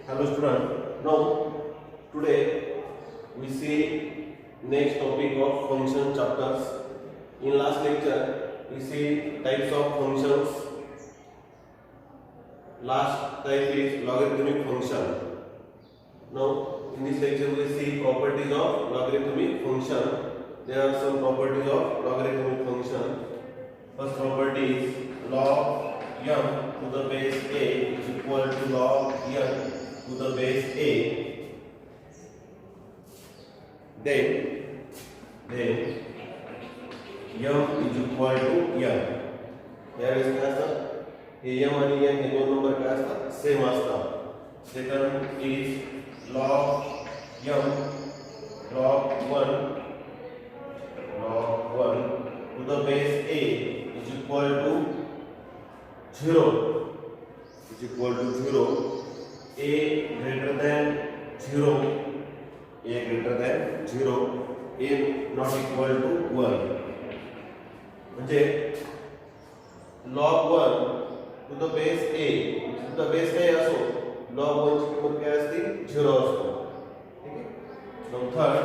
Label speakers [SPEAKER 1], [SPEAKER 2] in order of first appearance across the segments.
[SPEAKER 1] Hello student. Now today we see next topic of function chapters. In last lecture we see types of functions. Last type is logarithmic function. Now in this lecture we see properties of logarithmic function. There are some properties of logarithmic function. First property is log m to the base a is equal to log n to the base a. Then m is equal to n. यावेळेस काय असतं हे m आणि n हे दोन number काय असतात same असतात. Second is log m log 1 to the base a is equal to 0 is equal to 0. A greater than 0, a greater than 0, a not equal to 1. म्हणजे log 1 to the base a to the base a असो log 1 ची किंमत काय असते 0 असतो. ठीक आहे. मग third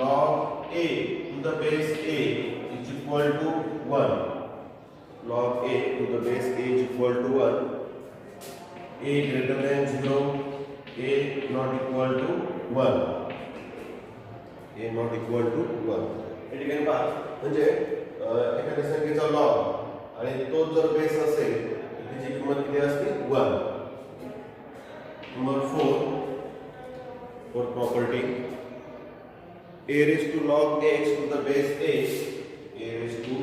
[SPEAKER 1] log a to the base a is equal to 1. log a to the base a is equal to 1. A greater than 0, a not equal to 1. a not equal to 1. हे ठिकाणी पहा म्हणजे एखाद्या संख्येचा लॉग आणि तो जर base असेल तर त्याची किंमत किती असते 1. Number 4 fourth property a raised to log x to the base a raised to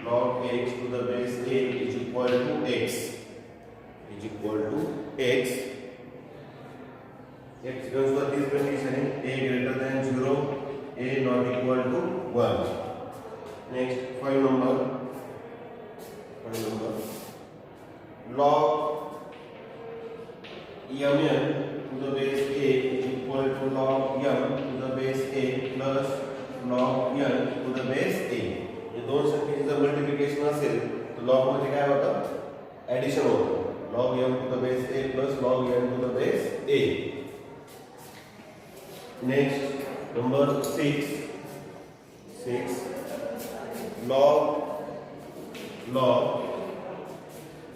[SPEAKER 1] log x to the base a is equal to x is equal to x. X goes for this condition a greater than 0, a not equal to 1. Next, five number log mn to the base a is equal to log m to the base a plus log n to the base a. हे दोन संख्येचे जर multiplication असेल तर log मध्ये काय होतं addition होतं. log m to the base a plus log n to the base a. Next, number 6 log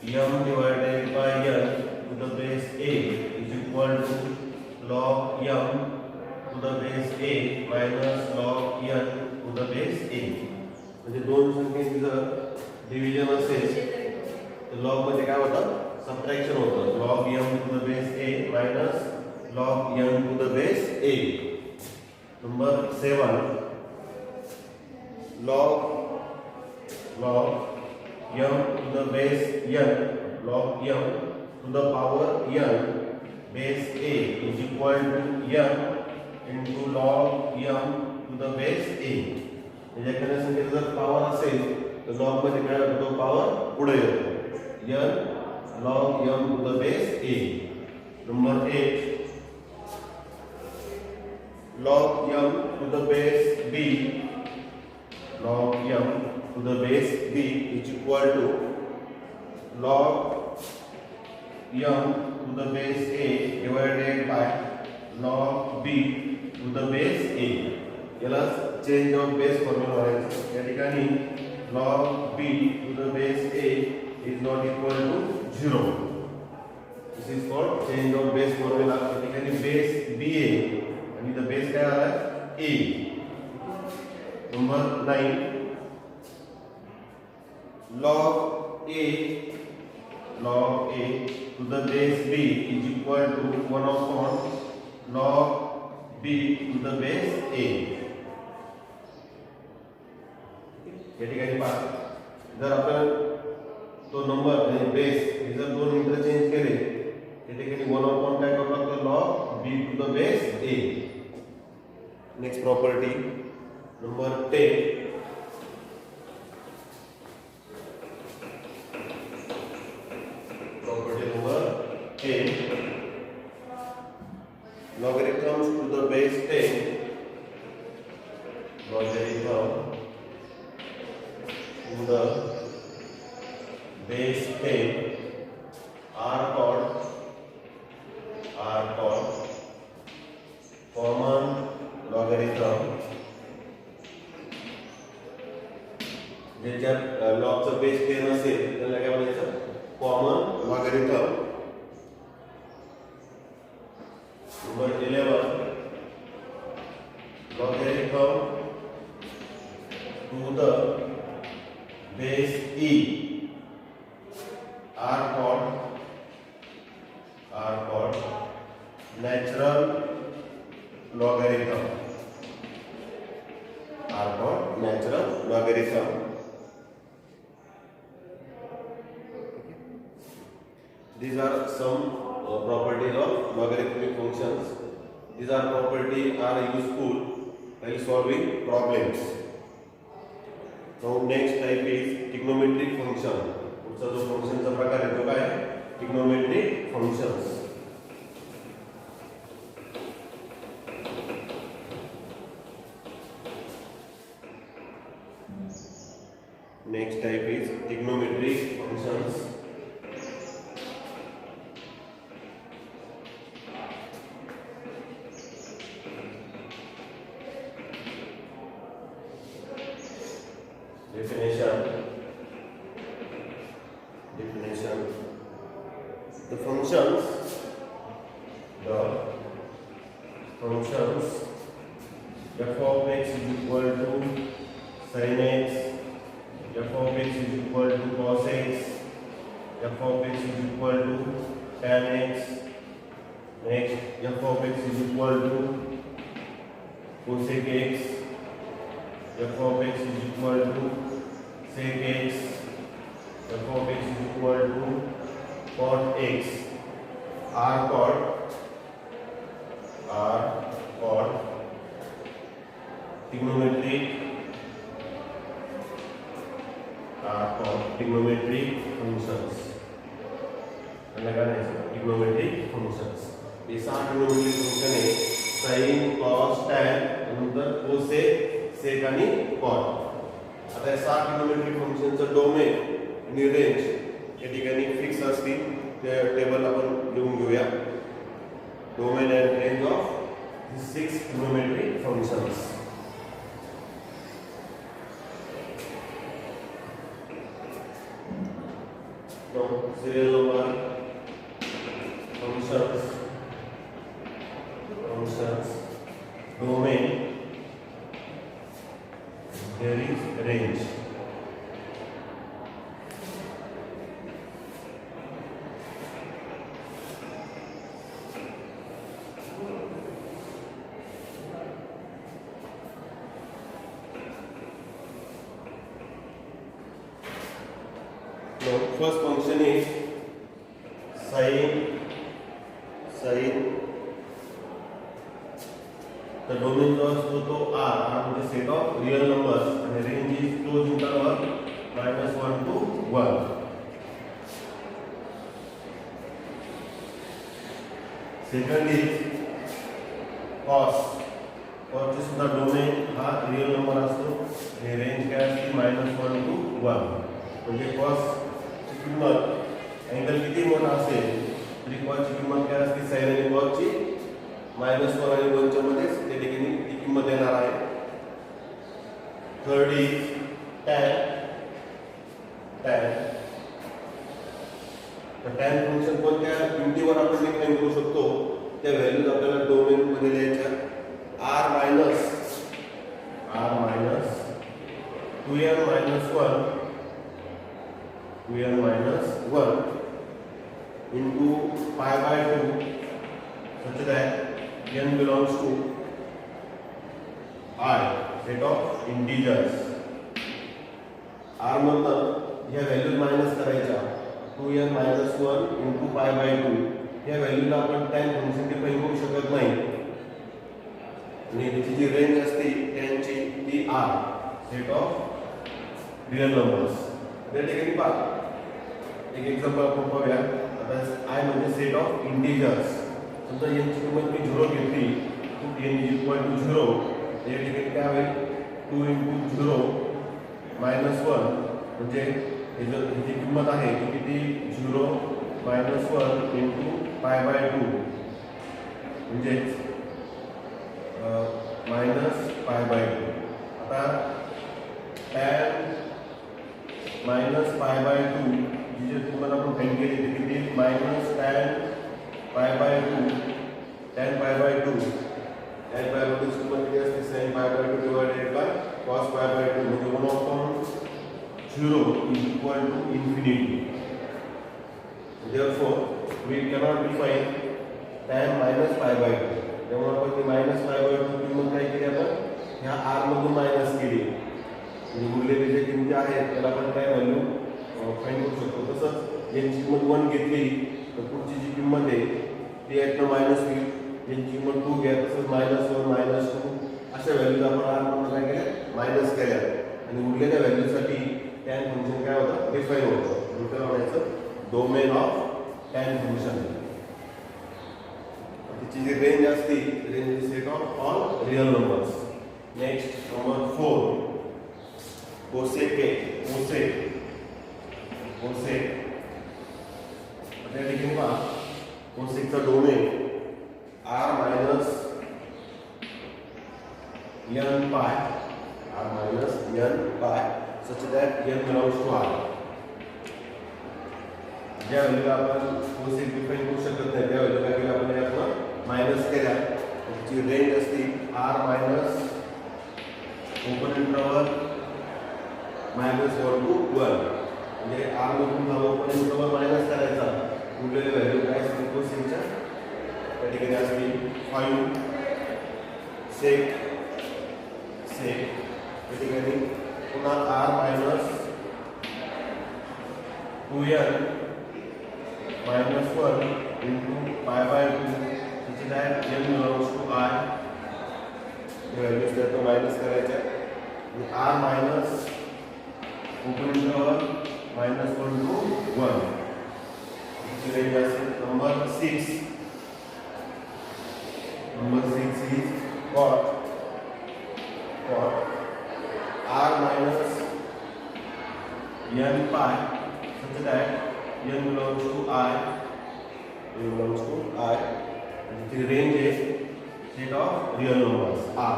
[SPEAKER 1] m divided by n to the base a is equal to log m to the base a minus log n to the base a. म्हणजे दोन संख्येचे जर division असेल तर log मध्ये काय होतं subtraction होतं. log m to the base a minus log n to the base a. Number 7 log m to the base n log m to the power n base a is equal to m into log m to the base a. म्हणजे एखाद्या संख्येचा जर power असेल तर log मध्ये काय होतो power पुढे येतो n log m to the base a. Number 8 log m to the base b log m to the base b is equal to log m to the base a divided by log b to the base a. याला change of base formula वापरायचा. या ठिकाणी log b to the base a is not equal to 0. This is called change of base formula. या ठिकाणी base b आहे आणि इथं base काय आला a. Number 9 log a to the base b is equal to 1 upon log b to the base a. या ठिकाणी पहा जर आपण तो नंबर आणि बेस हे जर दोन इंटरचेंज केले या ठिकाणी 1 अपॉन काय करावं लागतं log b to the base a. Next property number 10 property number 10 logarithms to the base 10 logarithm to the base 10 are called ज्याच्यात लॉगचं बेस 10 असेल त्याला काय म्हणायचं common logarithm. Number 11 logarithm to the base e are called natural logarithm. These are some properties of logarithmic functions. These are properties are useful while solving problems. Now next type is trigonometric function. पुढचा जो फंक्शनचा प्रकार आहे तो काय trigonometric functions. Next type is trigonometric functions. Definition. The functions f of x is equal to sin x, f of x is equal to cos x, f of x is equal to tan x. Next, f of x is equal to cosec x, f of x is equal to sec x, f of x is equal to cot x. are called trigonometric functions. trigonometric functions. ये 7 trigonometric function आहे sin, cos, tan, नंतर cosec, sec आणि cot. आता या 7 trigonometric functionचं domain आणि range या ठिकाणी fix असतील. ते टेबल आपण लिहून घेऊया. Domain and range of 6 trigonometric functions. Now, serial number functions, domain, there is range. Now, first function is sin. The domain जो असतो तो r म्हणजे सेट ऑफ रियल नंबर्स आणि range is close interval -1 to 1. Second is cos. चे सुद्धा domain हा real number असतो आणि रेंज काय असते -1 to 1. म्हणजे cos ची किंमत अँगल किती मोठा असेल तरी cos ची किंमत काय असते sin आणि cos ची -1 आणि 1 च्या मध्ये त्या ठिकाणी ती किंमत येणार आहे. Third is tan. तर tan फंक्शन कोणत्या किमतीवर आपण डिफाइन करू शकतो त्या व्हॅल्यूज आपल्याला डोमेन मध्ये द्यायच्या. r minus 2n minus 1 into pi by 2 such that n belongs to I, set of integers. r मधनं या व्हॅल्यूज मायनस करायच्या. 2n minus 1 into pi by 2 या व्हॅल्यूला आपण tan फंक्शन डिफाइन करू शकत नाही आणि त्याची जी रेंज असते त्यांची ती r, set of real numbers. त्या ठिकाणी पहा एक एक्झाम्पल आपण पाहूया. आता I म्हणजे सेट ऑफ इंटिजर्स. समजा यांची किंमत मी 0 घेतली तर n is equal to 0. या ठिकाणी काय होईल 2 into 0 minus 1 म्हणजे ह्याची किंमत आहे ती किती 0 minus 1 into pi by 2 म्हणजे minus pi by 2. आता tan मायनस पाय बाय 2 जी जे तुम्हाला आपण फाइंड केली ती किती minus tan pi by 2 tan pi by 2 tan pi by 2 ची किंमत किती असते sin pi by 2 divided by cos pi by 2 म्हणजे 1 upon 0 is equal to infinity. Therefore we cannot define tan minus pi by 2. तेव्हा आपण ती minus pi by 2 किंमत काय केली आपण ह्या r मधून मायनस केली आणि उरलेले जे किमती आहेत त्याला आपण काय व्हॅल्यू फाइंड करू शकतो. तसंच यांची किंमत 1 घेतली तर पुढची जी किंमत आहे ती यातनं मायनस होईल. यांची किंमत 2 घ्या तसंच -1 -2 अशा व्हॅल्यूज आपण r मधून काय केल्या मायनस केल्या आणि उरलेल्या व्हॅल्यूसाठी tan फंक्शन काय होतं डिफाइन होतं. म्हणजे काय म्हणायचं डोमेन ऑफ tan फंक्शन. त्याची जी रेंज असते range is set of all real numbers. Next number 4 cosec त्या ठिकाणी पहा कोसेकचा domain r minus n pi such that n belongs to r. ज्या व्हॅल्यूला आपण कोसेक डिफाइन करू शकत नाही त्या व्हॅल्यू काय केल्या आपण यातनं मायनस केल्या. त्याची रेंज असते r minus open interval -1 to 1 म्हणजे r मधून ओपन इंटरवल मायनस करायचा. उरलेले व्हॅल्यू काय असतील कोसेकच्या त्या ठिकाणी असतील 5 सेक त्या ठिकाणी पुन्हा r minus 2n -1 into pi by 2 which is that n belongs to I. Values त्यात मायनस करायच्या आणि r minus open interval -1 to 1 ची रेंज असेल. Number 6 is cot r minus n pi such that n belongs to I. And the range is set of real numbers R.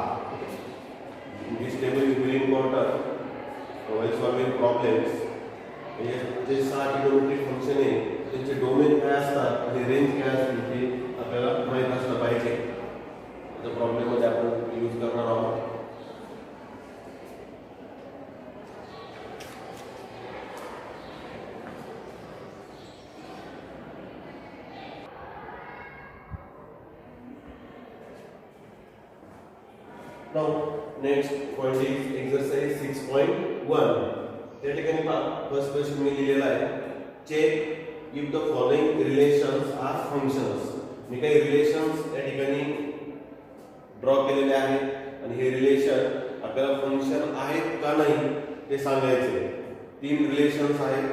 [SPEAKER 1] This table is very important while solving problems. J 6 trigonometric function आहे त्यांचे domain काय असतात आणि range काय असते ते आपल्याला माहित असलं पाहिजे. त्या प्रॉब्लेम मध्ये आपण यूज करणार आहोत. Now next point is exercise 6.1. त्या ठिकाणी पहा फर्स्ट क्वेश्चन मी लिहिलेला आहे check if the following relations are functions. मी काही रिलेशन्स त्या ठिकाणी ड्रॉ केलेले आहेत आणि हे रिलेशन आपल्याला फंक्शन आहेत का नाही ते सांगायचे. 3 रिलेशन्स आहेत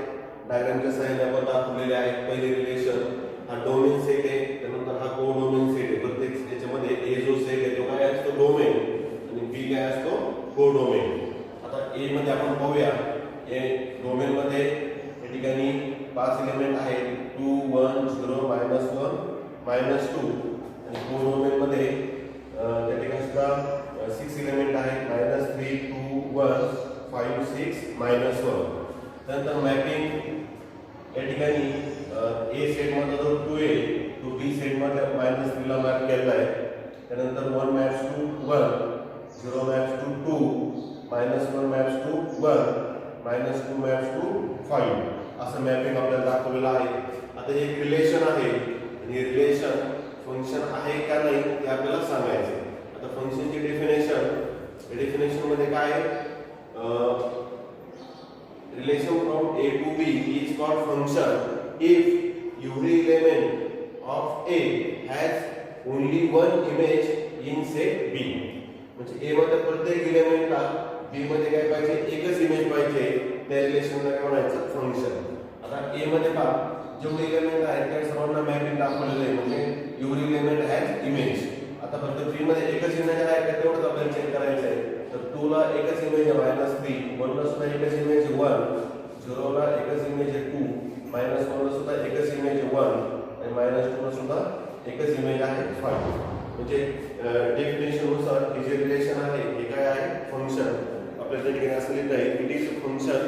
[SPEAKER 1] डायग्रामच्या सहाय्याने आपण दाखवलेले आहेत. पहिले रिलेशन हा डोमेन सेट आहे त्यानंतर हा को डोमेन सेट आहे. प्रत्येक याच्यामध्ये ए जो सेट आहे तो काय असतो डोमेन आणि बी काय असतो को डोमेन. आता ए मध्ये आपण पाहूया ए डोमेन मध्ये या ठिकाणी 5 एलिमेंट आहेत 2 1 0 -1 -2 आणि को डोमेन मध्ये त्या ठिकाणी सुद्धा 6 एलिमेंट आहेत -3 2 1 5 6 -1. त्यानंतर मॅपिंग या ठिकाणी ए सेट मध्ये जो 2 आहे तो बी सेट मध्ये -3 ला मॅप केलेला आहे. त्यानंतर 1 maps to 1 0 maps to 2 -1 maps to 1 -2 maps to 5 असं मॅपिंग आपल्याला दाखवलेलं आहे. आता हे एक रिलेशन आहे आणि हे रिलेशन फंक्शन आहे का नाही ते आपल्याला सांगायचे. आता फंक्शनची डेफिनेशन मध्ये काय relation from A to B is called function if every element of A has only one image in set B. म्हणजे ए मध्ये प्रत्येक एलिमेंटला बी मध्ये काय पाहिजे एकच इमेज पाहिजे त्या रिलेशनला काय म्हणायचं फंक्शन. आता ए मध्ये पहा जेवढे एलिमेंट आहेत त्या सर्वांना मॅपिंग दाखवलेलं आहे म्हणजे एव्हरी एलिमेंट हॅज इमेज. आता फक्त 3 मध्ये एकच इमेज आहे का तेवढंच आपल्याला चेक करायचं आहे. तर 2 ला एकच इमेज आहे -3 1 ला सुद्धा एकच इमेज आहे 1 0 ला एकच इमेज आहे 2 -1 ला सुद्धा एकच इमेज आहे 1 आणि -2 ला सुद्धा एकच इमेज आहे 5. म्हणजे डेफिनेशन नुसार हे जे रिलेशन आहे हे काय आहे फंक्शन. आपल्या ठिकाणी असं लिहिता येईल it is function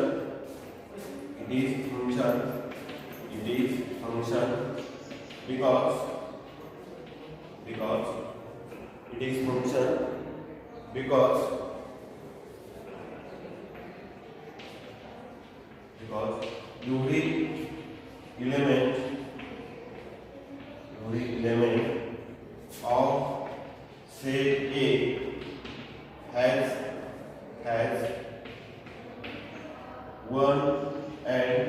[SPEAKER 1] is function, it is function because it is function because every element of set A has one and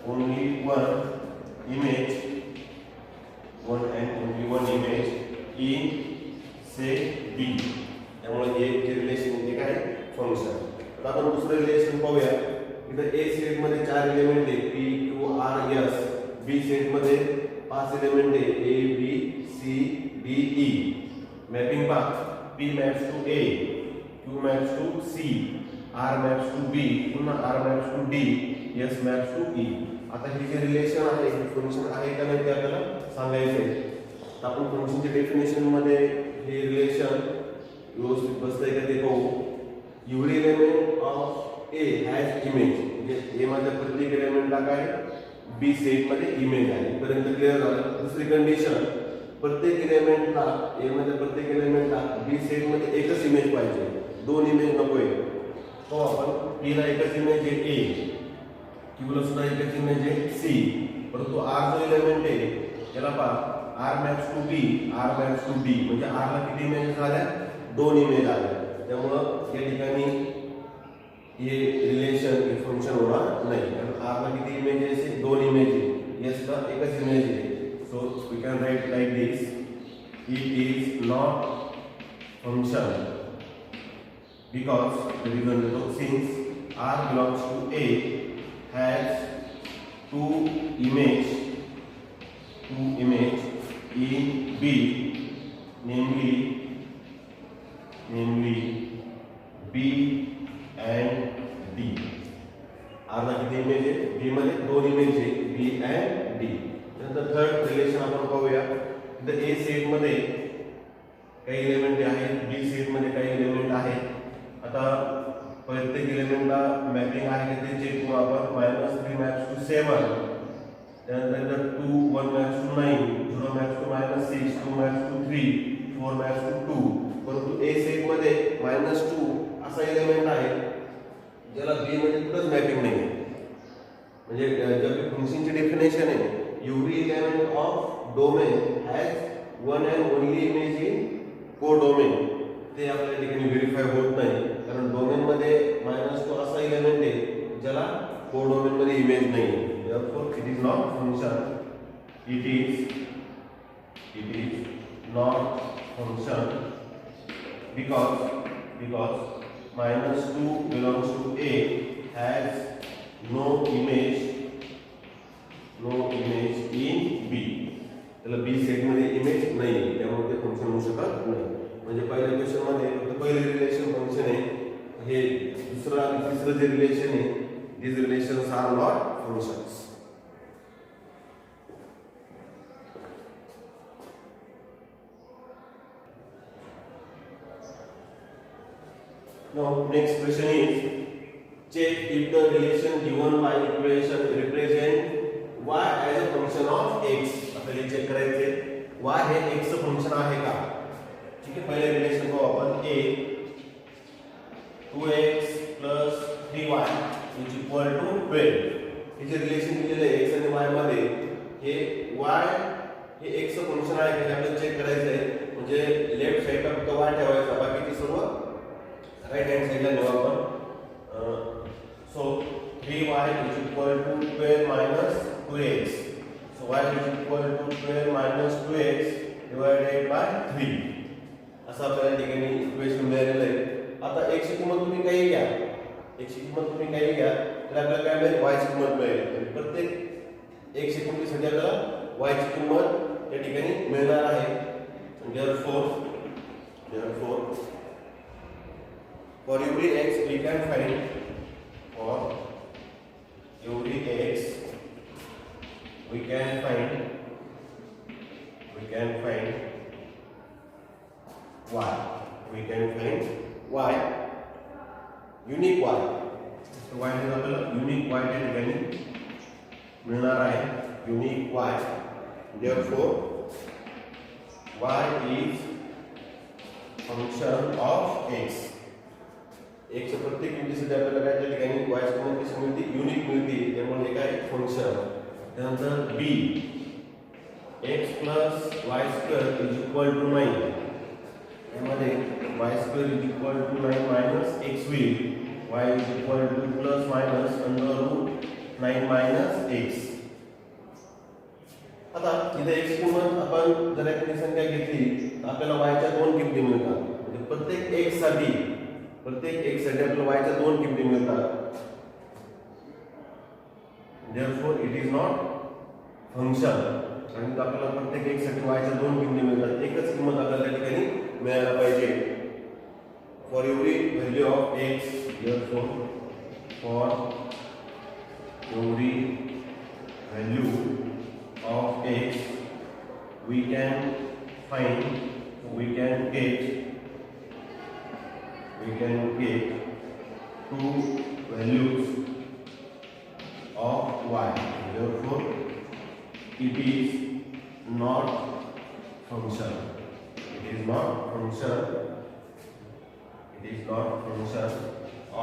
[SPEAKER 1] only one image in set B. त्यामुळे हे जे रिलेशन आहे ते काय फंक्शन. आता आपण दुसरं रिलेशन पाहूया. इथे A सेट मध्ये 4 एलिमेंट आहे P Q R S. B set मध्ये 5 एलिमेंट आहे A B C D E. Mapping पहा. P maps to A, Q maps to C, R maps to B, पुन्हा R maps to D, S maps to E. आता हे जे relation आहे हे function आहे का नाही ते आपल्याला सांगायचं आहे. तर आपण फंक्शनच्या डेफिनेशन मध्ये हे रिलेशन व्यवस्थित बसतंय का ते पाहू. Every element of A has image, म्हणजे A मध्ये प्रत्येक एलिमेंटला काय B सेट मध्ये इमेज आहे. पर्यंत क्लिअर झालं. दुसरी कंडिशन, प्रत्येक एलिमेंटला A मध्ये प्रत्येक एलिमेंटला B सेट मध्ये एकच इमेज पाहिजे, दोन इमेज नकोय. तो आपण P ला एकच इमेज आहे A, Q ला सुद्धा एकच इमेज आहे C. परंतु R जो एलिमेंट आहे त्याला पहा R maps to B, R maps to D, म्हणजे R ला किती इमेज झाल्या, दोन इमेज आल्या. त्यामुळे या ठिकाणी हे रिलेशन हे फंक्शन होणार नाही, कारण R ला किती इमेज आहे, दोन इमेज आहे, S ला एकच इमेज आहे. So we can write like this: it is not function because the reason is since R belongs to A has two image in B, namely B and D. R ला किती image आहे, B मध्ये दोन image आहे B and D. नंतर third relation आपण पाहूया. The A set मध्ये काही एलिमेंट आहेत, B सेट मध्ये काही एलिमेंट आहेत. आता प्रत्येक एलिमेंटला मॅपिंग आहे ते चेक करू आपण. -3 मॅप्स टू 7, त्यानंतर 2 1 maps to 9, 0 maps to -6, 2 maps to 3, 4 maps to 2. परंतु A सेट मध्ये -2 असा एलिमेंट आहे ज्याला B मध्ये कुठंच मॅपिंग नाही आहे. म्हणजे जर फंक्शनची डेफिनेशन आहे, every element of domain has one and only image in codomain. ते आपल्या ठिकाणी व्हेरीफाय होत नाही, कारण डोमेन मध्ये -2 असा एलिमेंट आहे ज्याला कोडोमेन मध्ये इमेज नाही आहे. Therefore it is not function. It is not function because -2 belongs to A has no image in B. त्याला B सेट मध्ये इमेज नाही, त्यामुळे ते फंक्शन होऊ शकत नाही. म्हणजे पहिल्या क्वेश्चन मध्ये फक्त पहिले रिलेशन फंक्शन आहे, हे दुसरा आणि तिसरं जे रिलेशन आहे, these relations are not functions. Now next question is, check if the relation given by equation represent y as a function of x. आपल्याला चेक करायचे y हे x चं फंक्शन आहे का. ठीक आहे, पहिले रिलेशन को आपण a 2x + 3y = 12. Hey J relation दिलेले आहे x आणि y मध्ये, हे y हे x चं फंक्शन आहे का हे आपल्याला चेक करायचं आहे. म्हणजे लेफ्ट साइडला फक्त y ठेवायचा, बाकीचे सर्व राइट हँड साइडला ठेवा आपण. सो 3y = 12 - 2x. So y = 12 - 2x divided by 3. असं आपल्याला ठिकाणी इक्वेशन मिळालेलं आहे. आता x ची किंमत तुम्ही काही घ्या, तर आपल्याला काय मिळेल, y ची किंमत मिळेल. प्रत्येक x ची किंमतीसाठी आपल्याला y ची किंमत या ठिकाणी मिळणार आहे. Therefore for every x we can find y, unique y. So y is आपल्याला आपल्याला युनिक वाय त्या ठिकाणी मिळणार आहे, unique Y. Therefore y is function of x. x च्या प्रत्येक किमतीसाठी आपल्याला काय त्या ठिकाणी y ची किंमत कशी मिळते, युनिक मिळते, त्यामुळे हे काय फंक्शन. त्यानंतर b x + y² = 9. यामध्ये y² = 9 - x होईल. y = ±(9 - x). आता इथे x किंमत आपण जर एखादी संख्या घेतली तर आपल्याला y च्या दोन किमती मिळतात. म्हणजे प्रत्येक x साठी आपल्याला y च्या दोन किमती मिळतात. Therefore it is not function. आणि आपल्याला प्रत्येक x साठी y च्या दोन किमती मिळतात. एकच किंमत आपल्याला त्या ठिकाणी मिळायला पाहिजे. For every value of x, therefore for every value of x we can get two values of y. Therefore it is not function. It is not function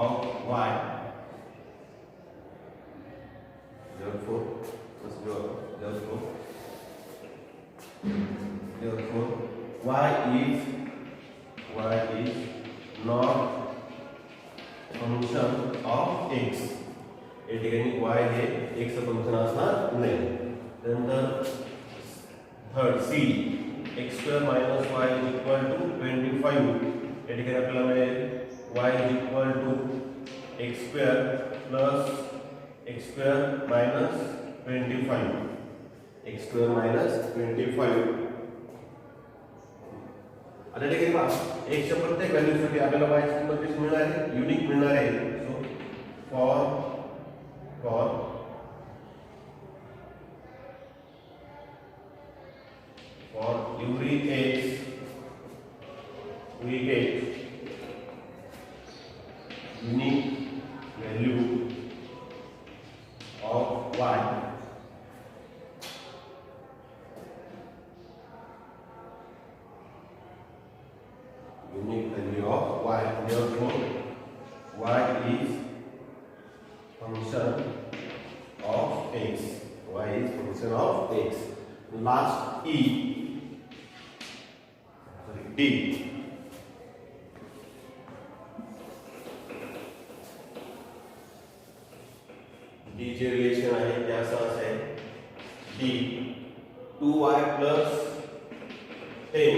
[SPEAKER 1] of y. Therefore y is not function of x. या ठिकाणी y हे x चं function असणार नाही. नंतर third c x² - y = 25. या ठिकाणी आपल्याला मिळेल y = x² - 25. आता ठिकाणी पहा x च्या प्रत्येक व्हॅल्यूसाठी आपल्याला y ची किंमत कशी मिळणार आहे, युनिक मिळणार आहे. सो for every x we get unique value of y. Unique value of y. Therefore y is function of x. Y is function of x. Last D. D चे रिलेशन आहे ते असं असेल D 2y + 10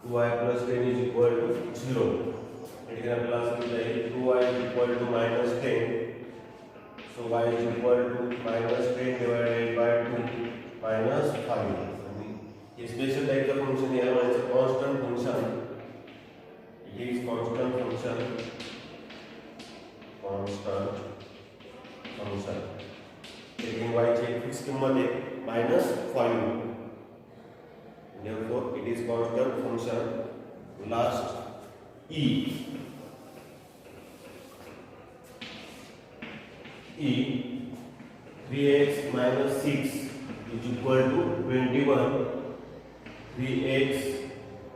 [SPEAKER 1] 2y + 10 is equal to 0. या ठिकाणी आपल्याला असं दिलं आहे 2y = -10. So y is equal to -10 divided by 2 -5. ये स्पेशल टाइप का फंक्शन है, हमारे से कांस्टेंट फंक्शन. ये इज कांस्टेंट फंक्शन लेकिन y ची फिक्स किंमत है -5. therefore it is constant function. Last e 3x - 6 is equal to 21. 3x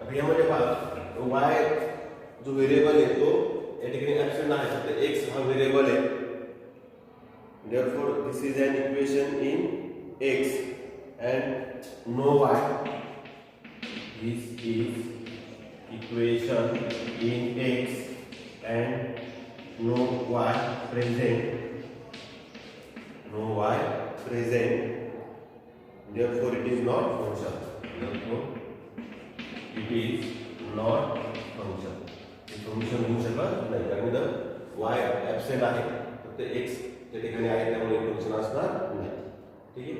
[SPEAKER 1] आता यामध्ये पहा y जो व्हेरिएबल आहे तो या ठिकाणी ऍब्सेंट आहे, फक्त x हा व्हेरिएबल आहे. therefore this is an equation in x and no y. This is equation in x and no y present. Therefore it is not function. हे फंक्शन होऊ शकत नाही, कारण इथं y ऍब्सेंट आहे, फक्त x त्या ठिकाणी आहे, त्यामुळे फंक्शन असणार नाही. ठीक आहे.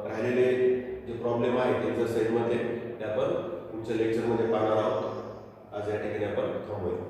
[SPEAKER 1] राहिलेले जे प्रॉब्लेम आहे एक्सरसाइज मध्ये ते आपण पुढच्या लेक्चर मध्ये पाहणार आहोत. आज या ठिकाणी आपण थांबूया.